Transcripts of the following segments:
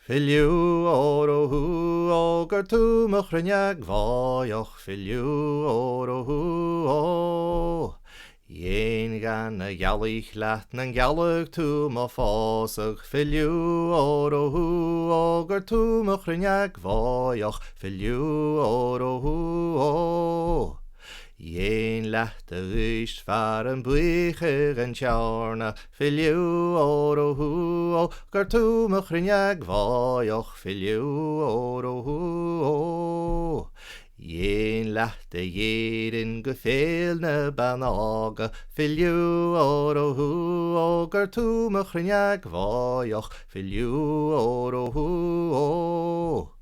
Filiú óróthú ógur tú mo chruineag bháoch filiú óróthú ó. Dhéan gan na gealaigh leat na gealach tú mo fásach filiú óróthú ógur tú mo chruineag bháoch filiú óróthú ó. Dhéan leat a ghis fear an buíche an tearna filiú óróthú ó gur tú mo chruineag bháoch filiú óróthú ó. Dhéan leat a dhéireann go féil na banága filiú óróthú ó gur tú mo chruineag bháoch filiú óróthú ó.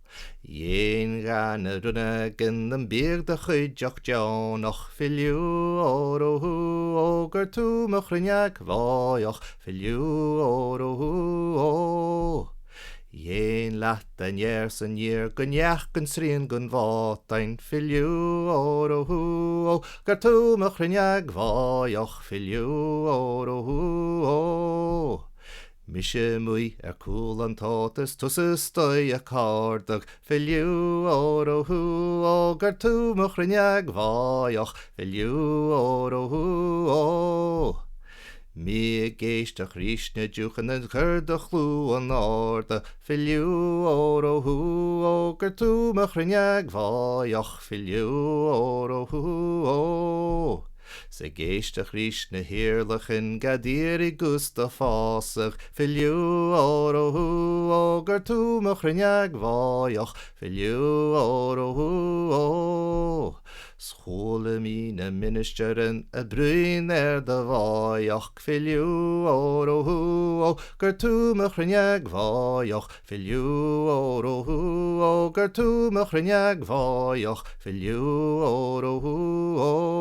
Dhéan gan na runna gan an bíag de chuideach deánach filiú óróthú ó gur tú mo chruineag bháoch filiú óróthú ó. Dhéan leat a neir san níor go neach gan sríon gan bhátain filiú óróthú ó gur tú mo chruineag bháoch filiú óróthú ó. Mise mui cúl an tátas tusa stoi a cardach filiú óróthú ó gur tú mo chruineag bháoch filiú óróthú ó. Mi géisteach rísne dúchan an chuirde chlú an áda filiú óróthú ó gur tú mo chruineag bháoch filiú óróthú ó. Sa géisteach rís na hiirlachan gadír I gusta fásach filiú óróthú ó gur tú mo chruineag bháoch filiú óróthú ó. Schóla mí na ministerin a brúin de bháoch filiú óróthú ó gur tú mo chruineag bháoch filiú óróthú ó gur tú mo chruineag bháoch filiú óróthú ó.